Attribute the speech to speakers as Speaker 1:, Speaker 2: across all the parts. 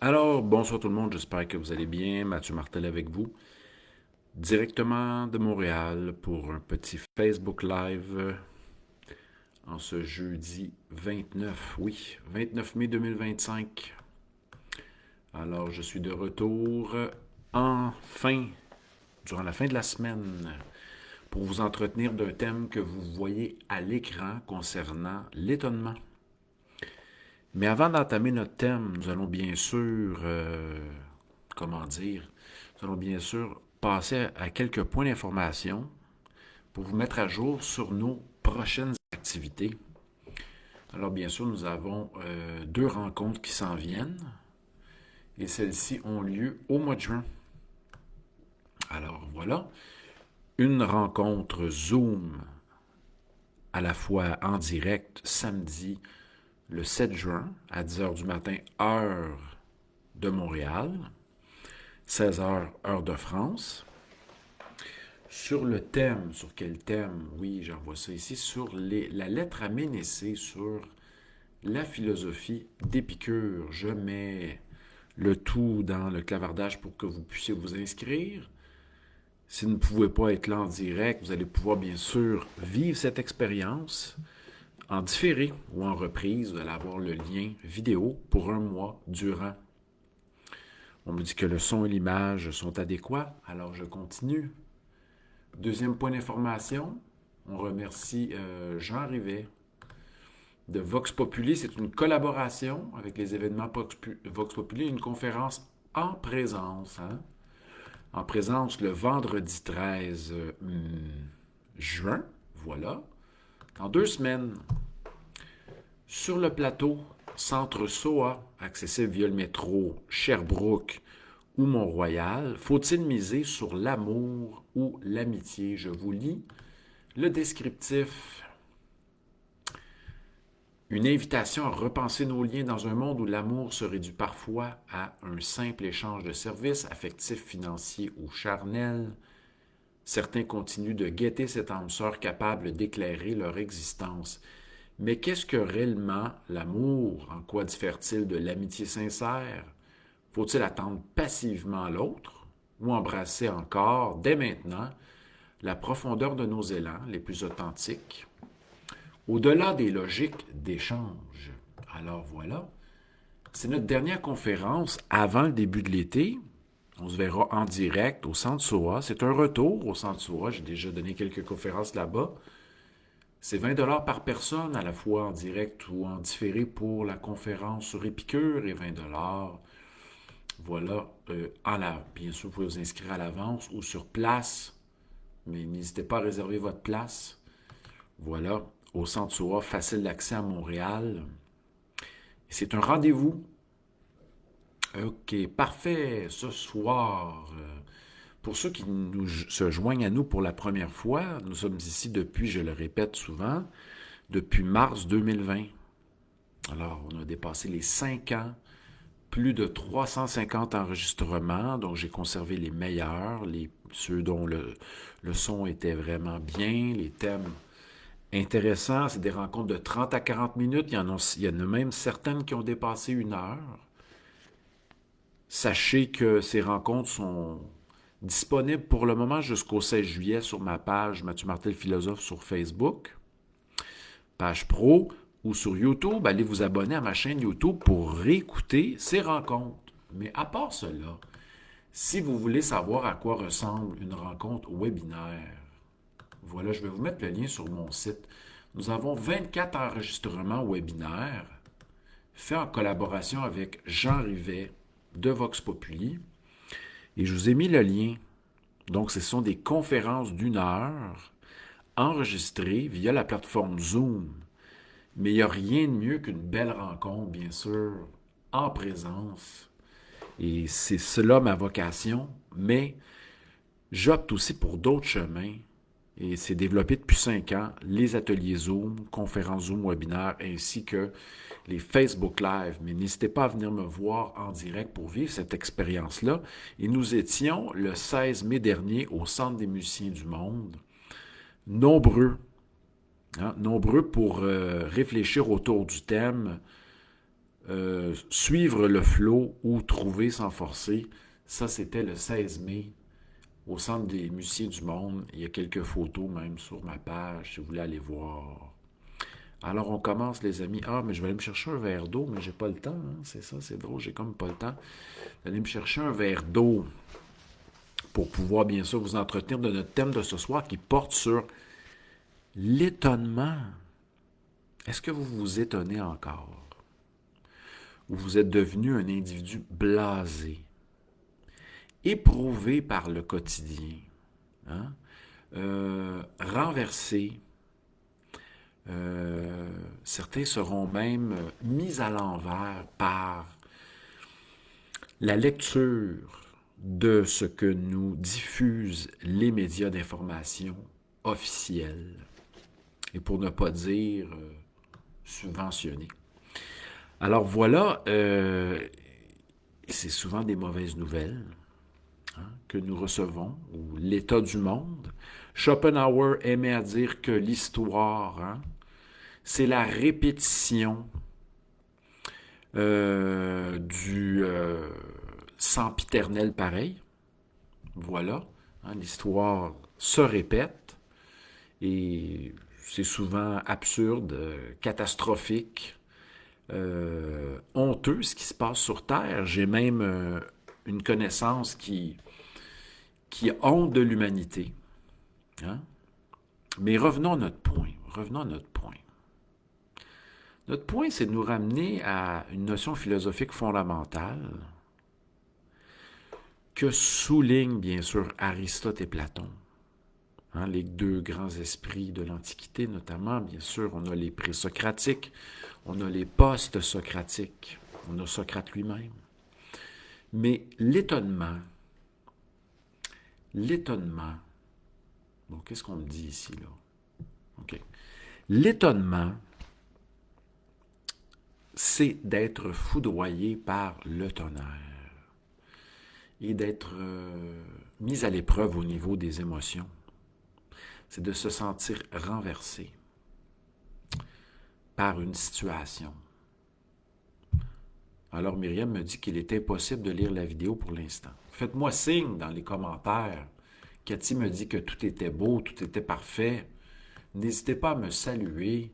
Speaker 1: Alors, bonsoir tout le monde, j'espère que vous allez bien. Mathieu Martel avec vous, directement de Montréal pour un petit Facebook Live en ce jeudi 29, oui, 29 mai 2025. Alors, je suis de retour enfin, durant la fin de la semaine, pour vous entretenir d'un thème que vous voyez à l'écran concernant l'étonnement. Mais avant d'entamer notre thème, nous allons bien sûr, comment dire, nous allons bien sûr passer à quelques points d'information pour vous mettre à jour sur nos prochaines activités. Alors bien sûr, nous avons deux rencontres qui s'en viennent et celles-ci ont lieu au mois de juin. Alors voilà, une rencontre Zoom à la fois en direct samedi le 7 juin à 10 heures du matin, heure de Montréal, 16 heures, heure de France. Sur le thème, sur quel thème? Oui, j'envoie ça ici, sur la lettre à Ménécée, sur la philosophie d'Épicure. Je mets le tout dans le clavardage pour que vous puissiez vous inscrire. Si vous ne pouvez pas être là en direct, vous allez pouvoir bien sûr vivre cette expérience en différé ou en reprise. Vous allez avoir le lien vidéo pour un mois durant. On me dit que le son et l'image sont adéquats, alors je continue. Deuxième point d'information, on remercie Jean Rivet de Vox Populi. C'est une collaboration avec les événements Vox Populi, une conférence en présence. Hein? En présence le vendredi 13 juin, voilà, dans 2 semaines, sur le plateau, centre SOA, accessible via le métro Sherbrooke ou Mont-Royal, faut-il miser sur l'amour ou l'amitié? Je vous lis le descriptif. Une invitation à repenser nos liens dans un monde où l'amour se réduit parfois à un simple échange de services affectifs, financiers ou charnels. Certains continuent de guetter cette âme sœur capable d'éclairer leur existence. Mais qu'est-ce que réellement l'amour? En quoi diffère-t-il de l'amitié sincère? Faut-il attendre passivement l'autre ou embrasser encore, dès maintenant, la profondeur de nos élans les plus authentiques, au-delà des logiques d'échange? Alors voilà, c'est notre dernière conférence avant le début de l'été. On se verra en direct au Centre SOA. C'est un retour au Centre SOA. J'ai déjà donné quelques conférences là-bas. C'est 20 $ par personne, à la fois en direct ou en différé pour la conférence sur Épicure et 20 $ voilà, bien sûr, vous pouvez vous inscrire à l'avance ou sur place, mais n'hésitez pas à réserver votre place. Voilà, au Centre SOA, facile d'accès à Montréal. C'est un rendez-vous. OK, parfait. Ce soir, pour ceux qui se joignent à nous pour la première fois, nous sommes ici depuis, je le répète souvent, depuis mars 2020. Alors, on a dépassé les 5 ans, plus de 350 enregistrements, donc j'ai conservé les meilleurs, ceux dont le son était vraiment bien, les thèmes intéressants. C'est des rencontres de 30 à 40 minutes. Il y en a même certaines qui ont dépassé 1 heure. Sachez que ces rencontres sont disponibles pour le moment jusqu'au 16 juillet sur ma page Mathieu Martel Philosophe sur Facebook, page pro, ou sur YouTube. Allez vous abonner à ma chaîne YouTube pour réécouter ces rencontres. Mais à part cela, si vous voulez savoir à quoi ressemble une rencontre webinaire, voilà, je vais vous mettre le lien sur mon site. Nous avons 24 enregistrements webinaires faits en collaboration avec Jean Rivet de Vox Populi. Et je vous ai mis le lien. Donc, ce sont des conférences d'1 heure enregistrées via la plateforme Zoom. Mais il n'y a rien de mieux qu'une belle rencontre, bien sûr, en présence. Et c'est cela ma vocation. Mais j'opte aussi pour d'autres chemins. Et c'est développé depuis 5 ans, les ateliers Zoom, conférences Zoom, webinaires, ainsi que les Facebook Live. Mais n'hésitez pas à venir me voir en direct pour vivre cette expérience-là. Et nous étions le 16 mai dernier au Centre des musiciens du monde, nombreux, hein, nombreux pour réfléchir autour du thème suivre le flot ou trouver sans forcer. Ça, c'était le 16 mai au Centre des musiciens du monde. Il y a quelques photos même sur ma page si vous voulez aller voir. Alors on commence les amis. Ah, mais je vais aller me chercher un verre d'eau, mais j'ai pas le temps. Hein? C'est ça, c'est drôle, j'ai comme pas le temps d'aller me chercher un verre d'eau pour pouvoir bien sûr vous entretenir de notre thème de ce soir qui porte sur l'étonnement. Est-ce que vous vous étonnez encore? Ou vous êtes devenu un individu blasé, éprouvé par le quotidien, hein? Renversé. Certains seront même mis à l'envers par la lecture de ce que nous diffusent les médias d'information officiels, et pour ne pas dire subventionnés. Alors voilà, c'est souvent des mauvaises nouvelles que nous recevons, ou l'état du monde. Schopenhauer aimait à dire que l'histoire, c'est la répétition du sempiternel pareil. Voilà, l'histoire se répète et c'est souvent absurde, catastrophique, honteux ce qui se passe sur Terre. J'ai même une connaissance qui honte de l'humanité. Hein? Mais revenons à notre point. Revenons à notre point. Notre point, c'est de nous ramener à une notion philosophique fondamentale que soulignent bien sûr Aristote et Platon. Hein, les deux grands esprits de l'Antiquité, notamment, bien sûr, on a les présocratiques, on a les post-socratiques, on a Socrate lui-même. Mais l'étonnement, bon, qu'est-ce qu'on me dit ici, là? OK. L'étonnement, c'est d'être foudroyé par le tonnerre et d'être mis à l'épreuve au niveau des émotions. C'est de se sentir renversé par une situation. Alors Myriam me dit qu'il est impossible de lire la vidéo pour l'instant. Faites-moi signe dans les commentaires. Cathy me dit que tout était beau, tout était parfait. N'hésitez pas à me saluer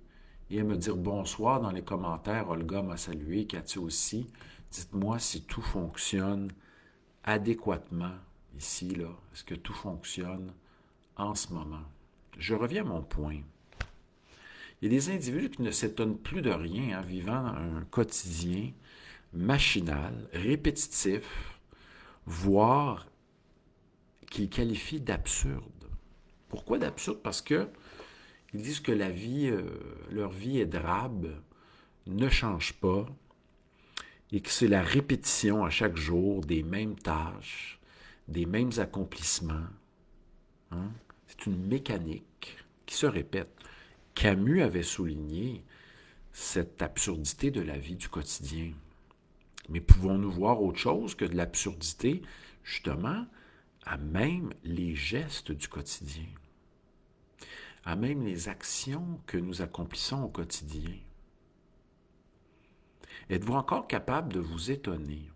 Speaker 1: et à me dire bonsoir dans les commentaires. Olga m'a salué, Cathy aussi. Dites-moi si tout fonctionne adéquatement ici, là. Est-ce que tout fonctionne en ce moment? Je reviens à mon point. Il y a des individus qui ne s'étonnent plus de rien, vivant un quotidien machinal, répétitif, voire qu'ils qualifient d'absurde. Pourquoi d'absurde? Parce que ils disent que la vie, leur vie est drabe, ne change pas, et que c'est la répétition à chaque jour des mêmes tâches, des mêmes accomplissements. Hein? C'est une mécanique qui se répète. Camus avait souligné cette absurdité de la vie du quotidien. Mais pouvons-nous voir autre chose que de l'absurdité, justement, à même les gestes du quotidien, à même les actions que nous accomplissons au quotidien? Êtes-vous encore capable de vous étonner?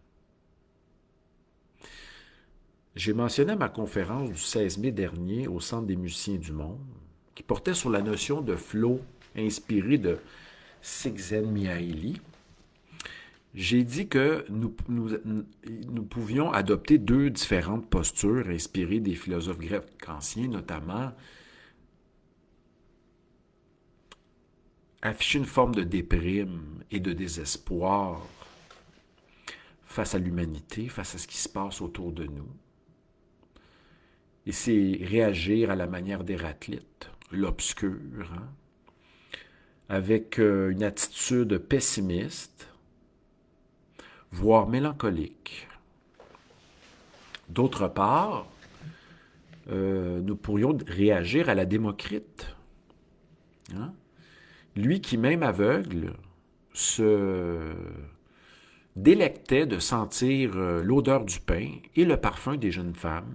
Speaker 1: J'ai mentionné à ma conférence du 16 mai dernier au Centre des musiciens du monde, qui portait sur la notion de flow inspiré de Csikszentmihalyi. J'ai dit que nous pouvions adopter deux différentes postures inspirées des philosophes grecs anciens, notamment afficher une forme de déprime et de désespoir face à l'humanité, face à ce qui se passe autour de nous. Et c'est réagir à la manière d'Héraclite, l'obscur, avec une attitude pessimiste, voire mélancolique. D'autre part, nous pourrions réagir à la Démocrite. Lui qui, même aveugle, se délectait de sentir l'odeur du pain et le parfum des jeunes femmes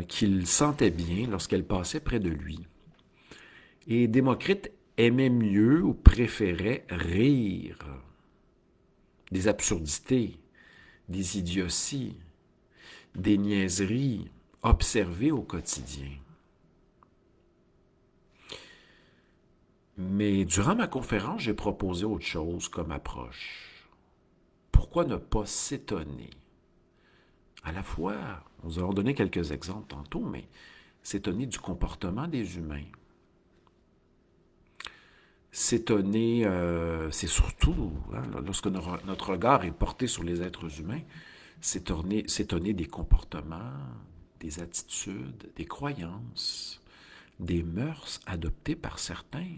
Speaker 1: qu'il sentait bien lorsqu'elles passaient près de lui. Et Démocrite aimait mieux ou préférait rire des absurdités, des idioties, des niaiseries observées au quotidien. Mais durant ma conférence, j'ai proposé autre chose comme approche. Pourquoi ne pas s'étonner? À la fois, nous allons donner quelques exemples tantôt, mais s'étonner du comportement des humains. S'étonner, c'est surtout, hein, lorsque notre regard est porté sur les êtres humains, s'étonner des comportements, des attitudes, des croyances, des mœurs adoptées par certains.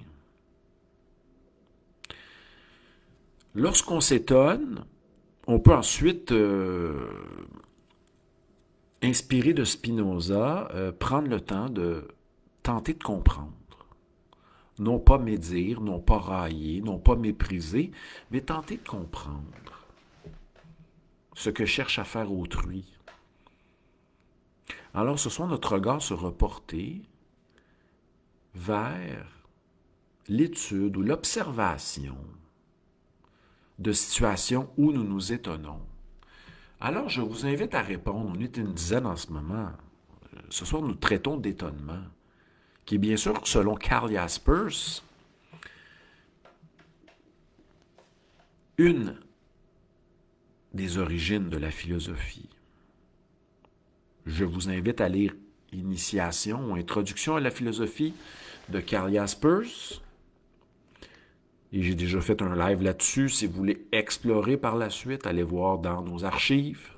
Speaker 1: Lorsqu'on s'étonne, on peut ensuite, inspiré de Spinoza, prendre le temps de tenter de comprendre. Non pas médire, non pas railler, non pas mépriser, mais tenter de comprendre ce que cherche à faire autrui. Alors ce soir, notre regard se reporter vers l'étude ou l'observation de situations où nous nous étonnons. Alors, je vous invite à répondre. On est une dizaine en ce moment. Ce soir, nous traitons d'étonnement, qui est bien sûr, selon Karl Jaspers, une des origines de la philosophie. Je vous invite à lire Initiation ou Introduction à la philosophie de Karl Jaspers. Et j'ai déjà fait un live là-dessus. Si vous voulez explorer par la suite, allez voir dans nos archives.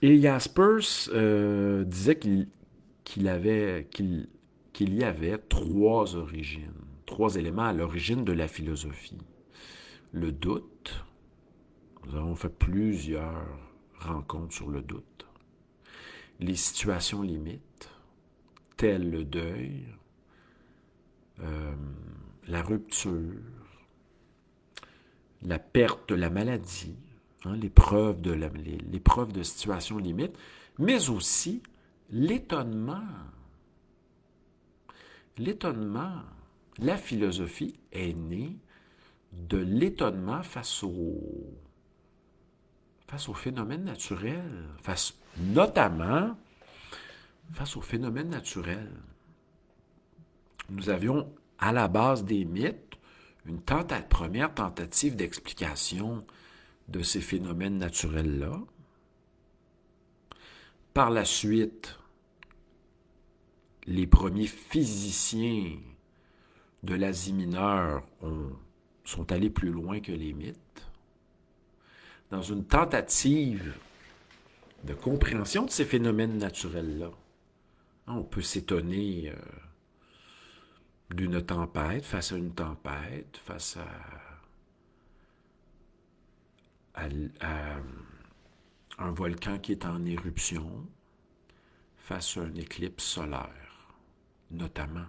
Speaker 1: Et Jaspers disait qu'il y avait trois origines, trois éléments à l'origine de la philosophie. Le doute. Nous avons fait plusieurs rencontres sur le doute. Les situations limites, telles le deuil, la rupture, la perte de la maladie, hein, l'épreuve de situations limites, mais aussi l'étonnement. L'étonnement. La philosophie est née de l'étonnement face aux phénomènes naturels, notamment face aux phénomènes naturels. Nous avions à la base des mythes une première tentative d'explication de ces phénomènes naturels-là. Par la suite, les premiers physiciens de l'Asie mineure sont allés plus loin que les mythes. Dans une tentative de compréhension de ces phénomènes naturels-là, on peut s'étonner d'une tempête, face à une tempête, face à un volcan qui est en éruption, face à un éclipse solaire, notamment.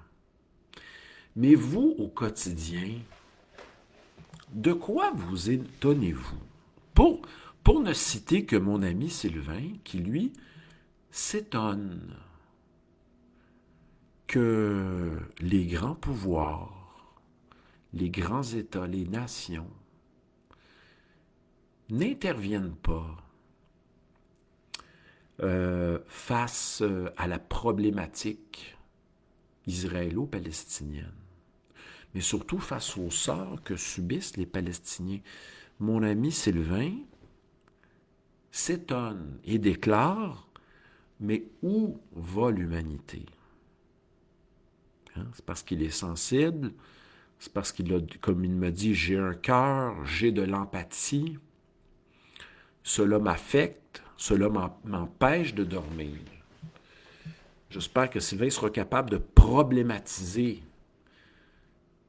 Speaker 1: Mais vous, au quotidien, de quoi vous étonnez-vous? Pour ne citer que mon ami Sylvain, qui lui s'étonne que les grands pouvoirs, les grands États, les nations n'interviennent pas face à la problématique israélo-palestinienne, mais surtout face au sort que subissent les Palestiniens. Mon ami Sylvain s'étonne et déclare, mais où va l'humanité? Hein? C'est parce qu'il est sensible, c'est parce qu'il a, comme il me dit, j'ai un cœur, j'ai de l'empathie, cela m'affecte, cela m'empêche de dormir. J'espère que Sylvain sera capable de problématiser.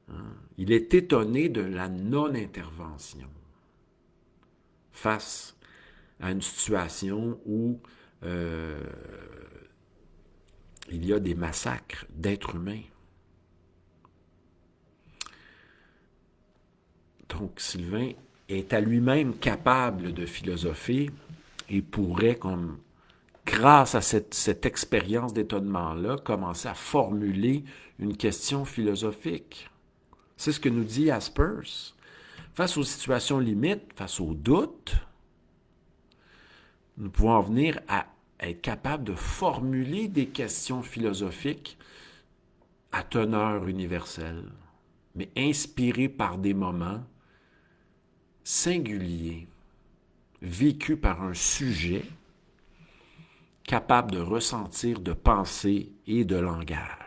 Speaker 1: Hein? Il est étonné de la non-intervention face à une situation où il y a des massacres d'êtres humains. Donc, Sylvain est à lui-même capable de philosopher et pourrait, grâce à cette expérience d'étonnement-là, commencer à formuler une question philosophique. C'est ce que nous dit Jaspers. Face aux situations limites, face aux doutes, nous pouvons en venir à être capable de formuler des questions philosophiques à teneur universelle, mais inspirées par des moments singuliers, vécus par un sujet capable de ressentir, de penser et de langage.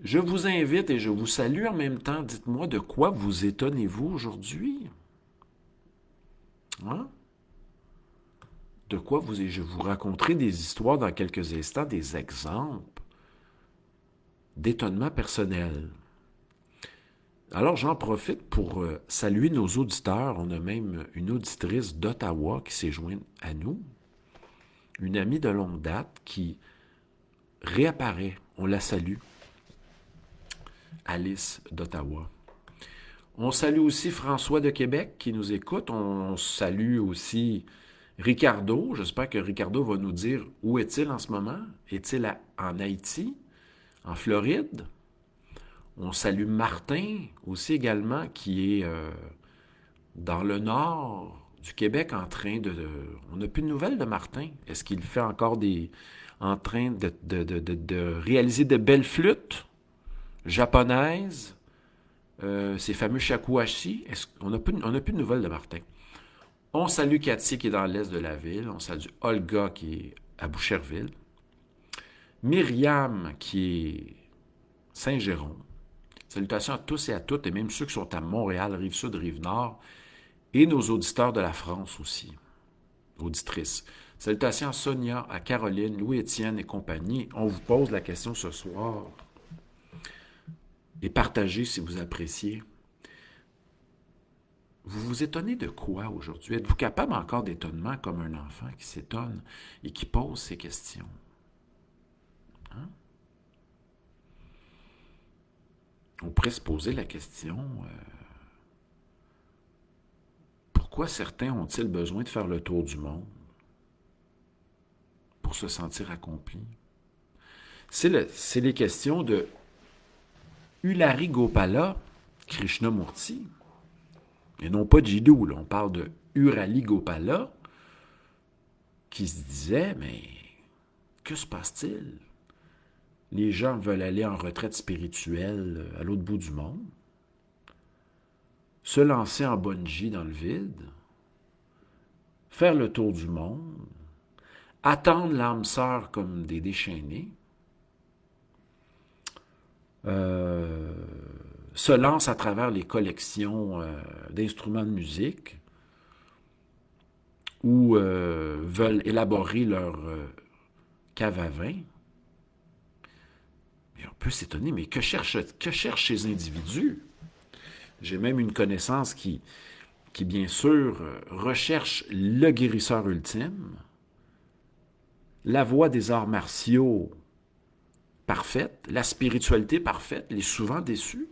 Speaker 1: Je vous invite et je vous salue en même temps. Dites-moi de quoi vous étonnez-vous aujourd'hui? Hein? De quoi je vous raconterai des histoires dans quelques instants, des exemples d'étonnement personnel. Alors, j'en profite pour saluer nos auditeurs. On a même une auditrice d'Ottawa qui s'est jointe à nous, une amie de longue date qui réapparaît. On la salue, Alice d'Ottawa. On salue aussi François de Québec qui nous écoute. On salue aussi Ricardo. J'espère que Ricardo va nous dire où est-il en ce moment. Est-il en Haïti, en Floride? On salue Martin aussi également, qui est dans le nord du Québec en train de... On n'a plus de nouvelles de Martin. Est-ce qu'il fait encore en train de réaliser de belles flûtes japonaises, ces fameux shakuhachi? On n'a plus de nouvelles de Martin. On salue Cathy qui est dans l'est de la ville. On salue Olga qui est à Boucherville. Myriam qui est Saint-Jérôme. Salutations à tous et à toutes, et même ceux qui sont à Montréal, Rive-Sud, Rive-Nord, et nos auditeurs de la France aussi, auditrices. Salutations à Sonia, à Caroline, Louis-Étienne et compagnie. On vous pose la question ce soir, et partagez si vous appréciez. Vous vous étonnez de quoi aujourd'hui? Êtes-vous capable encore d'étonnement comme un enfant qui s'étonne et qui pose ces questions? Hein? On pourrait se poser la question, pourquoi certains ont-ils besoin de faire le tour du monde pour se sentir accomplis? C'est les questions de Hulari Gopala Krishnamurti, et non pas Jiddu. On parle de Urali Gopala, qui se disait, mais que se passe-t-il? Les gens veulent aller en retraite spirituelle à l'autre bout du monde, se lancer en bungee dans le vide, faire le tour du monde, attendre l'âme sœur comme des déchaînés, se lancent à travers les collections d'instruments de musique ou veulent élaborer leur cave à vin. Et on peut s'étonner, mais que cherchent ces individus? J'ai même une connaissance qui bien sûr, recherche le guérisseur ultime, la voie des arts martiaux parfaite, la spiritualité parfaite, il est souvent déçu.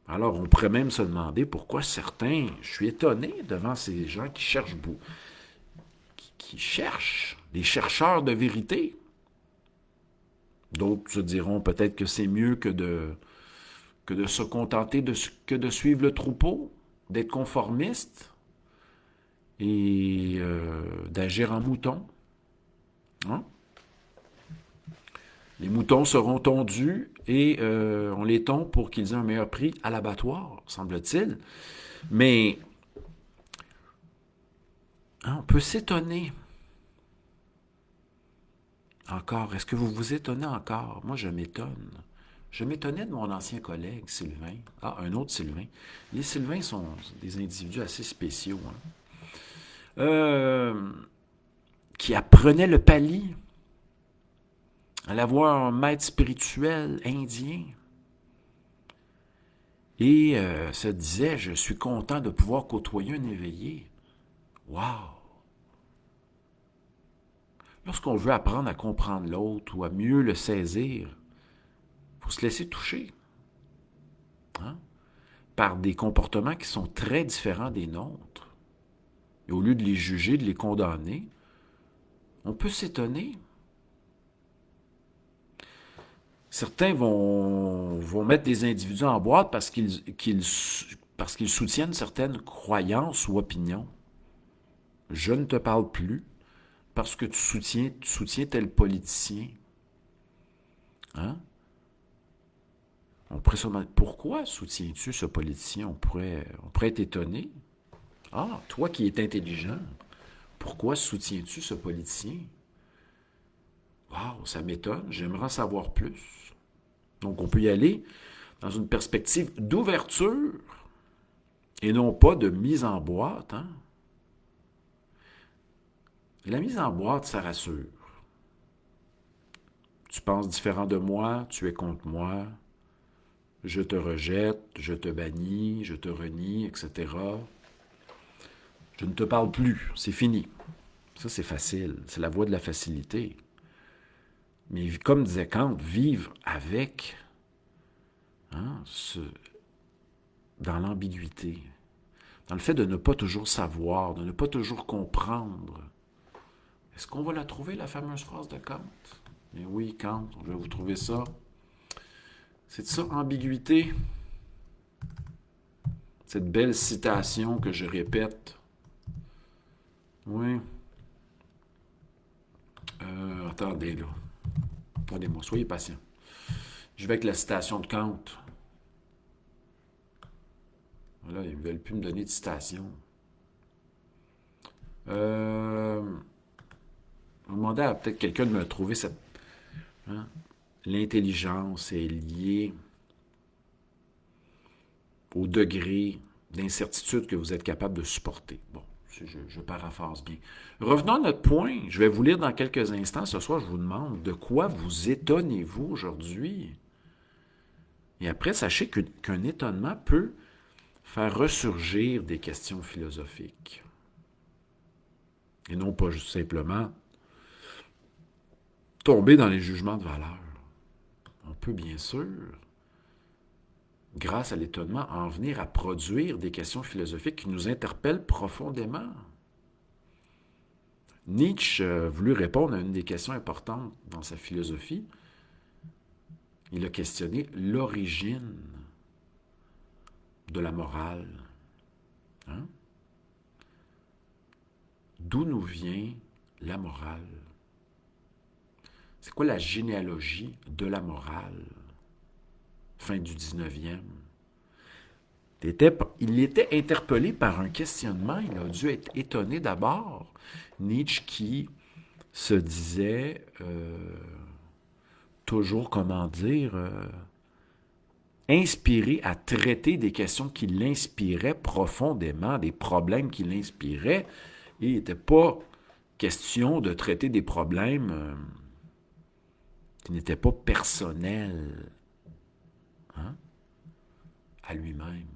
Speaker 1: Alors, on pourrait même se demander pourquoi certains, je suis étonné devant ces gens qui cherchent, qui cherchent, des chercheurs de vérité. D'autres se diront peut-être que c'est mieux que de se contenter que de suivre le troupeau, d'être conformiste et d'agir en mouton. Hein? Les moutons seront tondus et on les tond pour qu'ils aient un meilleur prix à l'abattoir, semble-t-il. Mais hein, on peut s'étonner. Encore, est-ce que vous vous étonnez encore? Moi, je m'étonne. Je m'étonnais de mon ancien collègue, Sylvain. Ah, un autre Sylvain. Les Sylvains sont des individus assez spéciaux. Hein? Qui apprenaient le pali. Allait voir un maître spirituel indien. Et se disait, je suis content de pouvoir côtoyer un éveillé. Wow! Lorsqu'on veut apprendre à comprendre l'autre ou à mieux le saisir, il faut se laisser toucher. Hein? Par des comportements qui sont très différents des nôtres. Et au lieu de les juger, de les condamner, on peut s'étonner. Certains vont mettre des individus en boîte parce qu'ils soutiennent certaines croyances ou opinions. Je ne te parle plus parce que tu soutiens tel politicien. Hein? On pourrait se demander pourquoi soutiens-tu ce politicien? On pourrait être étonné. Ah, toi qui es intelligent, pourquoi soutiens-tu ce politicien? Waouh, ça m'étonne, j'aimerais en savoir plus. Donc, on peut y aller dans une perspective d'ouverture et non pas de mise en boîte. Hein? La mise en boîte, ça rassure. Tu penses différent de moi, tu es contre moi, je te rejette, je te bannis, je te renie, etc. Je ne te parle plus, c'est fini. Ça, c'est facile, c'est la voie de la facilité. Mais comme disait Kant, vivre avec, hein, dans l'ambiguïté, dans le fait de ne pas toujours savoir, de ne pas toujours comprendre. Est-ce qu'on va la trouver, la fameuse phrase de Kant? Mais oui, Kant, je vais vous trouver ça. C'est ça, ambiguïté. Cette belle citation que je répète. Oui. Attendez, là. Attendez-moi, soyez patient. Je vais avec la citation de Kant. Là, ils ne veulent plus me donner de citation. Je vais demander à peut-être quelqu'un de me trouver cette... Hein? L'intelligence est liée au degré d'incertitude que vous êtes capable de supporter. Bon, je paraphrase bien. Revenons à notre point. Je vais vous lire dans quelques instants. Ce soir, je vous demande de quoi vous étonnez-vous aujourd'hui? Et après, sachez qu'un étonnement peut faire ressurgir des questions philosophiques. Et non pas juste simplement tomber dans les jugements de valeur. On peut bien sûr, grâce à l'étonnement, en venir à produire des questions philosophiques qui nous interpellent profondément. Nietzsche a voulu répondre à une des questions importantes dans sa philosophie. Il a questionné l'origine de la morale. Hein? D'où nous vient la morale? C'est quoi la généalogie de la morale? Fin du 19e. Il était interpellé par un questionnement. Il a dû être étonné d'abord. Nietzsche qui se disait toujours, comment dire, inspiré à traiter des questions qui l'inspiraient profondément, des problèmes qui l'inspiraient. Et il n'était pas question de traiter des problèmes qui n'étaient pas personnels, hein, à lui-même.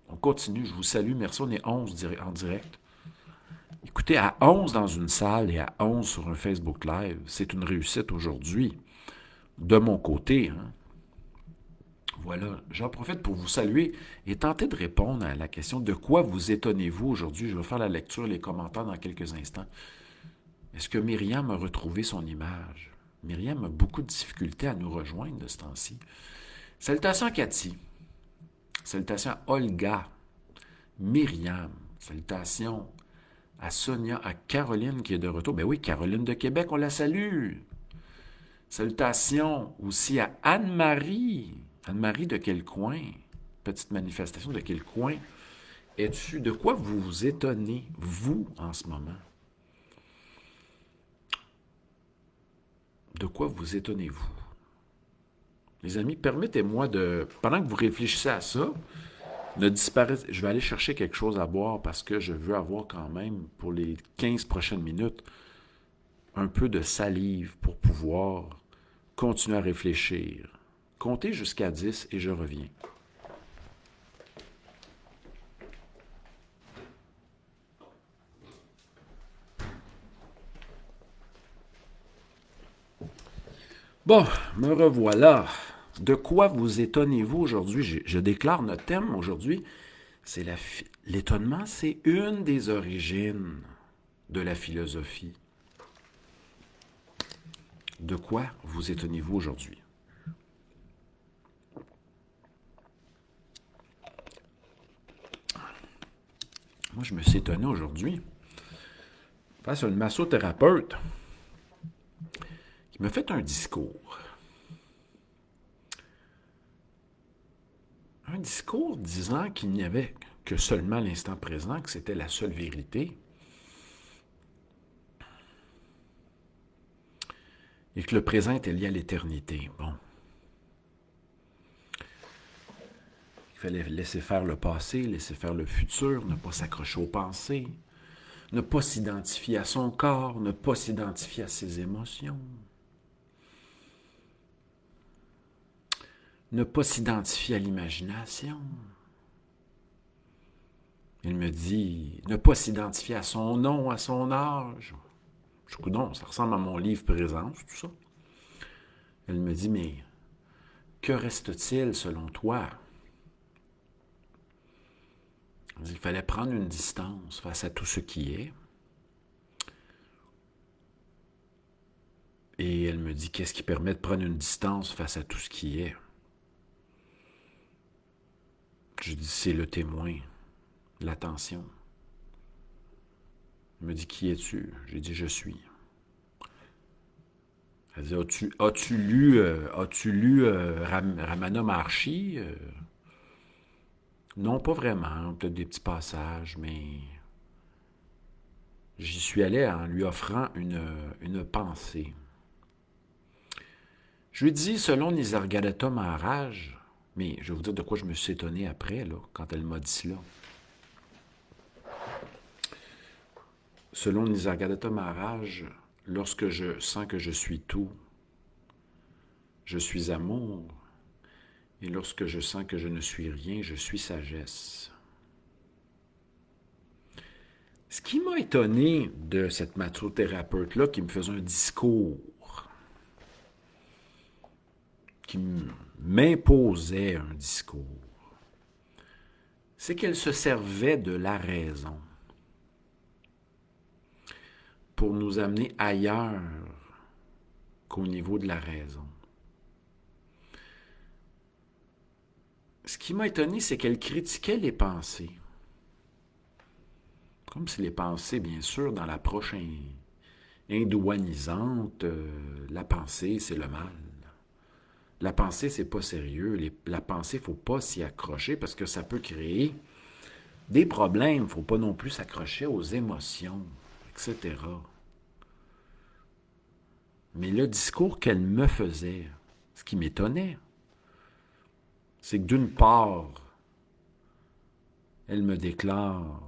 Speaker 1: On continue, je vous salue, merci, on est 11 en direct. Écoutez, à 11 dans une salle et à 11 sur un Facebook Live, c'est une réussite aujourd'hui, de mon côté. Hein. Voilà, j'en profite pour vous saluer et tenter de répondre à la question de quoi vous étonnez-vous aujourd'hui. Je vais faire la lecture et les commentaires dans quelques instants. Est-ce que Myriam a retrouvé son image? Myriam a beaucoup de difficultés à nous rejoindre de ce temps-ci. Salutations à Cathy. Salutations à Olga. Myriam. Salutations à Sonia, à Caroline qui est de retour. Ben oui, Caroline de Québec, on la salue. Salutations aussi à Anne-Marie. Anne-Marie de quel coin? Petite manifestation, de quel coin es-tu? De quoi vous vous étonnez, vous, en ce moment? De quoi vous étonnez-vous? Les amis, permettez-moi de, pendant que vous réfléchissez à ça, ne disparaître. Je vais aller chercher quelque chose à boire parce que je veux avoir quand même, pour les 15 prochaines minutes, un peu de salive pour pouvoir continuer à réfléchir. Comptez jusqu'à 10 et je reviens. Bon, me revoilà. De quoi vous étonnez-vous aujourd'hui? Je déclare notre thème aujourd'hui. C'est l'étonnement, c'est une des origines de la philosophie. De quoi vous étonnez-vous aujourd'hui? Moi, je me suis étonné aujourd'hui face à une massothérapeute qui m'a fait un discours. Un discours disant qu'il n'y avait que seulement l'instant présent, que c'était la seule vérité, et que le présent était lié à l'éternité. Bon. Il fallait laisser faire le passé, laisser faire le futur, ne pas s'accrocher aux pensées, ne pas s'identifier à son corps, ne pas s'identifier à ses émotions, ne pas s'identifier à l'imagination. Il me dit, ne pas s'identifier à son nom, à son âge. Je dis, non, ça ressemble à mon livre Présence, tout ça. Elle me dit, mais que reste-t-il selon toi? Elle dit, il fallait prendre une distance face à tout ce qui est. Et elle me dit, qu'est-ce qui permet de prendre une distance face à tout ce qui est? Je dis, c'est le témoin, l'attention. Elle me dit, qui es-tu? J'ai dit, je suis. Elle dit, as-tu lu Ramana Maharshi? Non, pas vraiment, peut-être des petits passages, mais j'y suis allé en lui offrant une pensée. Je lui dis, selon Nisargadatta Maharaj, mais je vais vous dire de quoi je me suis étonné après, là, quand elle m'a dit cela. Selon Nisargadatta Maharaj, lorsque je sens que je suis tout, je suis amour, et lorsque je sens que je ne suis rien, je suis sagesse. Ce qui m'a étonné de cette massothérapeute-là qui me faisait un discours, qui m'imposait un discours, c'est qu'elle se servait de la raison pour nous amener ailleurs qu'au niveau de la raison. Ce qui m'a étonné, c'est qu'elle critiquait les pensées. Comme si les pensées, bien sûr, dans l'approche hindouanisante, la pensée, c'est le mal. La pensée, c'est pas sérieux. La pensée, il ne faut pas s'y accrocher parce que ça peut créer des problèmes. Il ne faut pas non plus s'accrocher aux émotions, etc. Mais le discours qu'elle me faisait, ce qui m'étonnait, c'est que d'une part, elle me déclare,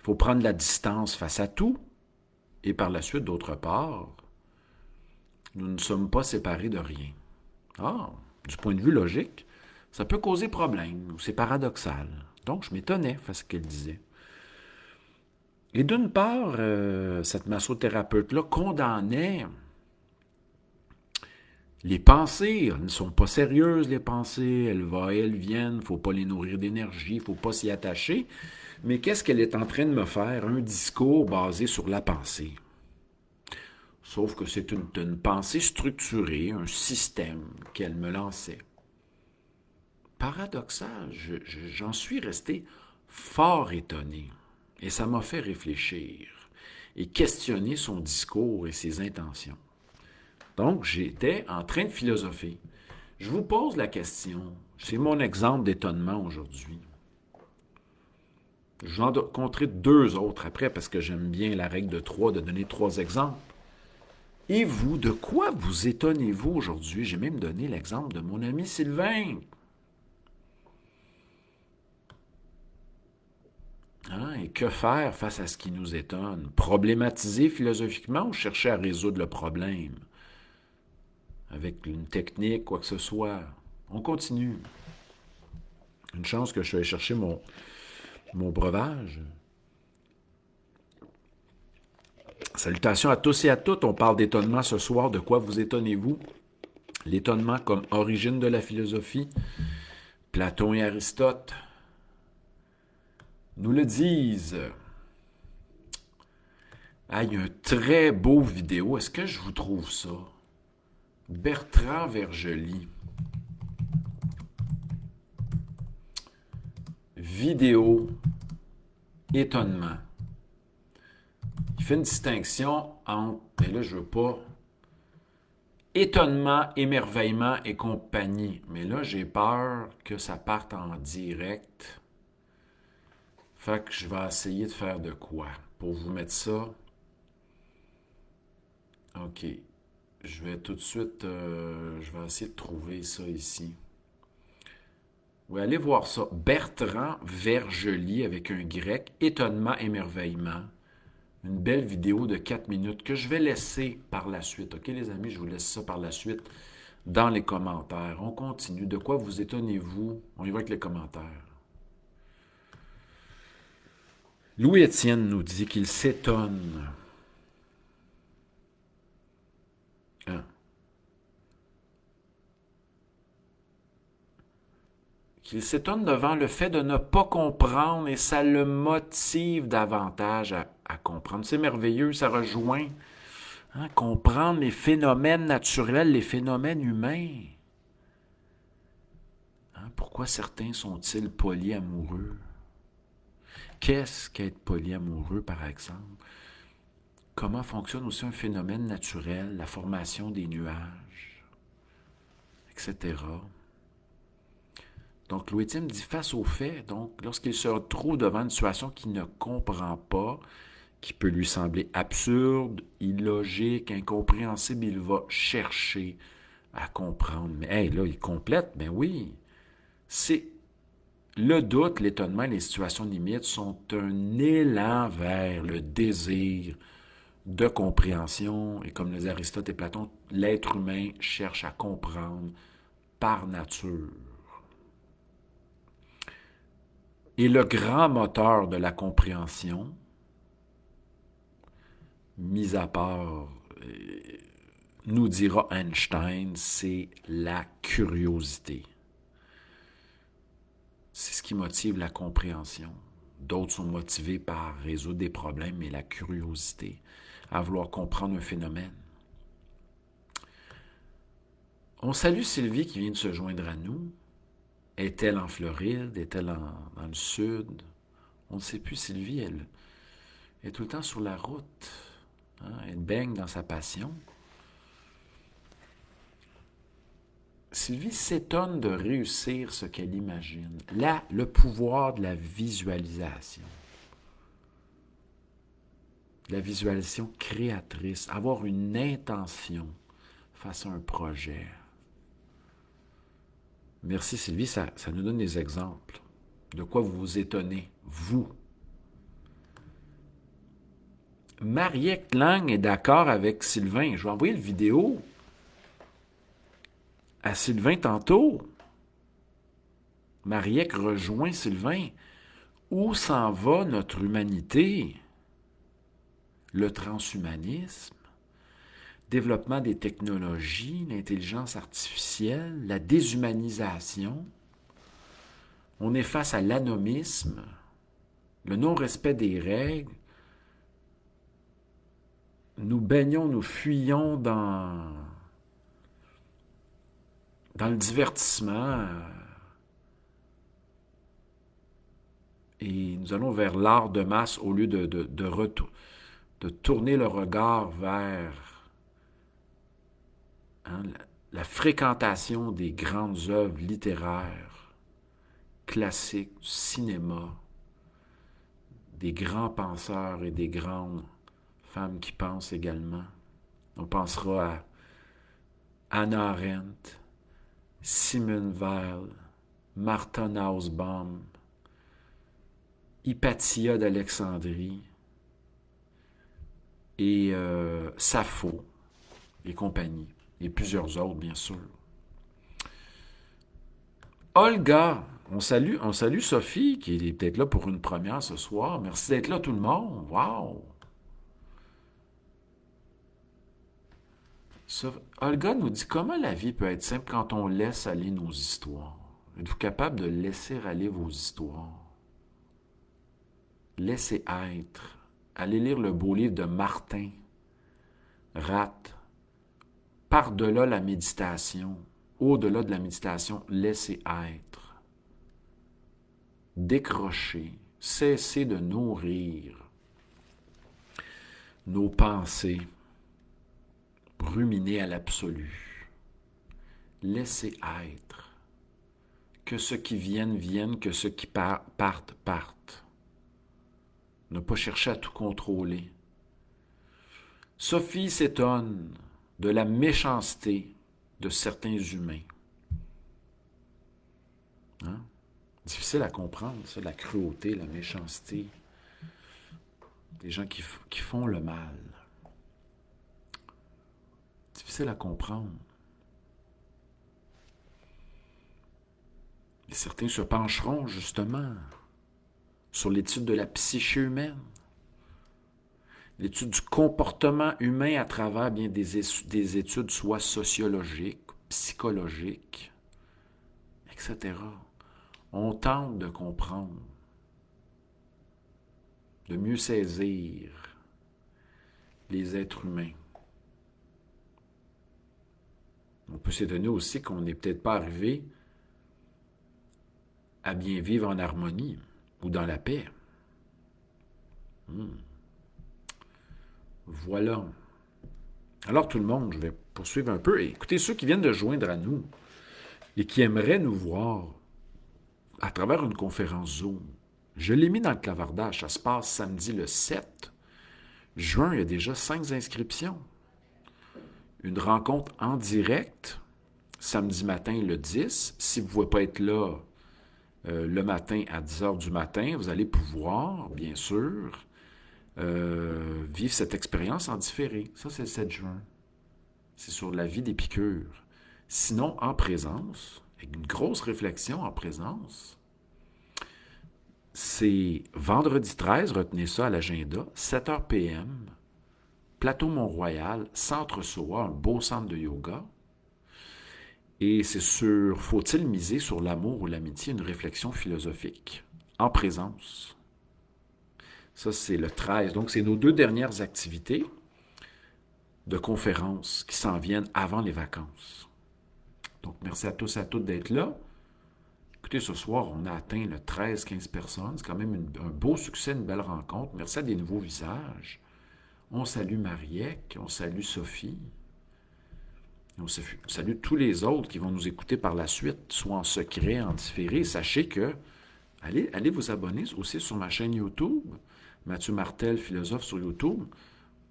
Speaker 1: il faut prendre la distance face à tout, et par la suite, d'autre part, nous ne sommes pas séparés de rien. Ah, du point de vue logique, ça peut causer problème, ou c'est paradoxal. Donc, je m'étonnais face à ce qu'elle disait. Et d'une part, cette massothérapeute-là condamnait les pensées. Elles ne sont pas sérieuses, les pensées. Elles vont et elles viennent. Il ne faut pas les nourrir d'énergie, il ne faut pas s'y attacher. Mais qu'est-ce qu'elle est en train de me faire? Un discours basé sur la pensée. Sauf que c'est une pensée structurée, un système qu'elle me lançait. Paradoxal, j'en suis resté fort étonné. Et ça m'a fait réfléchir et questionner son discours et ses intentions. Donc, j'étais en train de philosopher. Je vous pose la question. C'est mon exemple d'étonnement aujourd'hui. Je vais en rencontrer deux autres après parce que j'aime bien la règle de 3, de donner 3 exemples. Et vous, de quoi vous étonnez-vous aujourd'hui? J'ai même donné l'exemple de mon ami Sylvain. Hein? Et que faire face à ce qui nous étonne? Problématiser philosophiquement ou chercher à résoudre le problème? Avec une technique, quoi que ce soit. On continue. Une chance que je suis allé chercher mon breuvage. Salutations à tous et à toutes. On parle d'étonnement ce soir. De quoi vous étonnez-vous? L'étonnement comme origine de la philosophie. Platon et Aristote nous le disent. Ah, il y a un très beau vidéo. Est-ce que je vous trouve ça? Bertrand Vergely. Vidéo étonnement. Il fait une distinction entre, mais là je veux pas, étonnement, émerveillement et compagnie. Mais là j'ai peur que ça parte en direct. Fait que je vais essayer de faire de quoi pour vous mettre ça. OK. Je vais tout de suite, je vais essayer de trouver ça ici. Oui, allez voir ça. Bertrand Vergely avec un grec, étonnement, émerveillement. Une belle vidéo de 4 minutes que je vais laisser par la suite. OK, les amis, je vous laisse ça par la suite dans les commentaires. On continue. De quoi vous étonnez-vous? On y va avec les commentaires. Louis-Étienne nous dit qu'il s'étonne. Hein? Qu'il s'étonne devant le fait de ne pas comprendre et ça le motive davantage à comprendre. C'est merveilleux, ça rejoint. Hein, comprendre les phénomènes naturels, les phénomènes humains. Hein, pourquoi certains sont-ils polyamoureux? Qu'est-ce qu'être polyamoureux, par exemple? Comment fonctionne aussi un phénomène naturel, la formation des nuages, etc. Donc, Louis-Étienne dit face aux faits, donc, lorsqu'il se retrouve devant une situation qu'il ne comprend pas, qui peut lui sembler absurde, illogique, incompréhensible, il va chercher à comprendre. Mais hey, là, il complète, ben oui. C'est le doute, l'étonnement, les situations limites sont un élan vers le désir de compréhension. Et comme le disaient Aristote et Platon, l'être humain cherche à comprendre par nature. Et le grand moteur de la compréhension, mis à part, nous dira Einstein, c'est la curiosité. C'est ce qui motive la compréhension. D'autres sont motivés par résoudre des problèmes, mais la curiosité, à vouloir comprendre un phénomène. On salue Sylvie qui vient de se joindre à nous. Est-elle en Floride? Est-elle dans le sud? On ne sait plus. Sylvie, elle est tout le temps sur la route. Hein? Elle baigne dans sa passion. Sylvie s'étonne de réussir ce qu'elle imagine. Là, le pouvoir de la visualisation. La visualisation créatrice. Avoir une intention face à un projet. Merci Sylvie, ça nous donne des exemples. De quoi vous vous étonnez, vous. Mariette Lang est d'accord avec Sylvain. Je vais envoyer le vidéo à Sylvain tantôt. Mariette rejoint Sylvain. Où s'en va notre humanité? Le transhumanisme, développement des technologies, l'intelligence artificielle, la déshumanisation. On est face à l'anomisme, le non-respect des règles. Nous baignons, nous fuyons dans le divertissement et nous allons vers l'art de masse au lieu de tourner le regard vers la fréquentation des grandes œuvres littéraires, classiques, du cinéma, des grands penseurs et des grandes femmes qui pensent également. On pensera à Hannah Arendt, Simone Weil, Martha Nussbaum, Hypatia d'Alexandrie et Sappho et compagnie, et plusieurs autres, bien sûr. Olga, on salue Sophie, qui est peut-être là pour une première ce soir. Merci d'être là, tout le monde. Wow! Olga nous dit comment la vie peut être simple quand on laisse aller nos histoires. Êtes-vous capable de laisser aller vos histoires? Laissez être. Allez lire le beau livre de Martin Rath. Par-delà la méditation, au-delà de la méditation, laissez être. Décrocher, Cessez de nourrir nos pensées, ruminer à l'absolu. Laissez être. Que ceux qui viennent, viennent, que ceux qui partent, partent. Ne pas chercher à tout contrôler. Sophie s'étonne de la méchanceté de certains humains. Hein? Difficile à comprendre, ça, la cruauté, la méchanceté. Des gens qui font le mal. Difficile à comprendre. Et certains se pencheront justement sur l'étude de la psyché humaine, l'étude du comportement humain à travers bien des études soit sociologiques, psychologiques, etc. On tente de comprendre, de mieux saisir les êtres humains. On peut s'étonner aussi qu'on n'est peut-être pas arrivé à bien vivre en harmonie ou dans la paix. Voilà. Alors tout le monde, je vais poursuivre un peu. Et écoutez, ceux qui viennent de joindre à nous et qui aimeraient nous voir à travers une conférence Zoom, je l'ai mis dans le clavardage. Ça se passe samedi le 7 juin. Il y a déjà 5 inscriptions. Une rencontre en direct, samedi matin le 10. Si vous ne pouvez pas être là le matin à 10 heures du matin, vous allez pouvoir, bien sûr, vivre cette expérience en différé. Ça, c'est le 7 juin. C'est sur la vie des piqûres. Sinon, en présence, avec une grosse réflexion en présence, c'est vendredi 13, retenez ça à l'agenda, 7h PM, Plateau Mont-Royal, Centre SOA, un beau centre de yoga. Et c'est sur faut-il miser sur l'amour ou l'amitié, une réflexion philosophique, en présence. Ça, c'est le 13. Donc, c'est nos 2 dernières activités de conférences qui s'en viennent avant les vacances. Donc, merci à tous et à toutes d'être là. Écoutez, ce soir, on a atteint le 13-15 personnes. C'est quand même un beau succès, une belle rencontre. Merci à des nouveaux visages. On salue Mariette, on salue Sophie. On salue tous les autres qui vont nous écouter par la suite, soit en secret, en différé. Sachez que, allez vous abonner aussi sur ma chaîne YouTube, Mathieu Martel, philosophe sur YouTube,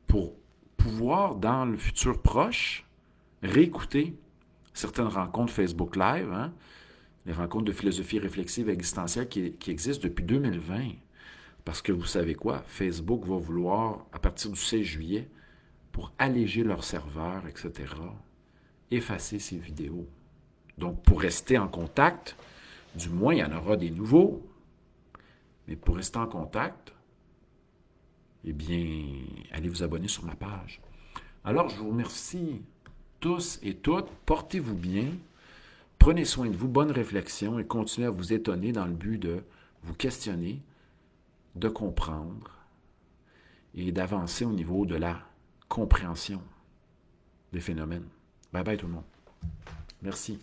Speaker 1: pour pouvoir, dans le futur proche, réécouter certaines rencontres Facebook Live, hein, les rencontres de philosophie réflexive existentielle qui existent depuis 2020. Parce que vous savez quoi? Facebook va vouloir, à partir du 16 juillet, pour alléger leur serveur, etc., effacer ces vidéos. Donc, pour rester en contact, du moins, il y en aura des nouveaux, mais pour rester en contact, eh bien, allez vous abonner sur ma page. Alors, je vous remercie tous et toutes. Portez-vous bien. Prenez soin de vous. Bonne réflexion et continuez à vous étonner dans le but de vous questionner, de comprendre et d'avancer au niveau de la compréhension des phénomènes. Bye bye tout le monde. Merci.